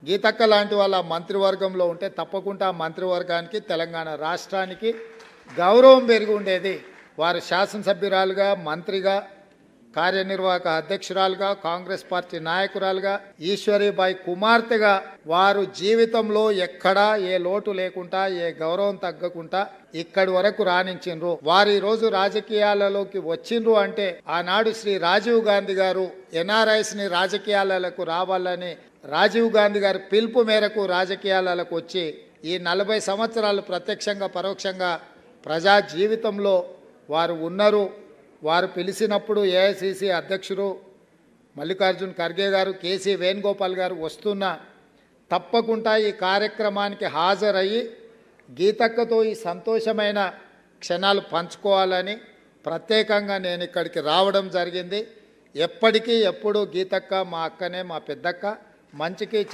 గీతక్క లాంటి వాళ్ళ మంత్రివర్గంలో ఉంటే తప్పకుండా మంత్రివర్గానికి తెలంగాణ రాష్ట్రానికి గౌరవం పెరిగి ఉండేది. వారు శాసనసభ్యురాలుగా, మంత్రిగా, కార్యనిర్వాహక అధ్యక్షురాలుగా, కాంగ్రెస్ పార్టీ నాయకురాలుగా, ఈశ్వరీబాయి కుమార్తెగా వారు జీవితంలో ఎక్కడా ఏ లోటు లేకుండా, ఏ గౌరవం తగ్గకుండా ఇక్కడి వరకు రాణించిండ్రు. వారు ఈ రోజు రాజకీయాలలోకి వచ్చిండ్రు అంటే ఆనాడు శ్రీ రాజీవ్ గాంధీ గారు ఎన్ఆర్ఐస్ ని రాజకీయాలకు రావాలని రాజీవ్ గాంధీ గారి పిలుపు మేరకు రాజకీయాలకు వచ్చి ఈ 40 సంవత్సరాలు ప్రత్యక్షంగా పరోక్షంగా ప్రజా జీవితంలో వారు ఉన్నారు. వారు పిలిచినప్పుడు ఏఐసిసి అధ్యక్షుడు మల్లికార్జున్ ఖర్గే గారు, కేసీ వేణుగోపాల్ గారు వస్తున్నా తప్పకుండా ఈ కార్యక్రమానికి హాజరయ్యి గీతక్కతో ఈ సంతోషమైన క్షణాలు పంచుకోవాలని ప్రత్యేకంగా నేను ఇక్కడికి రావడం జరిగింది. ఎప్పటికీ ఎప్పుడు గీతక్క మా అక్కనే, మా పెద్దక్క, మంచికి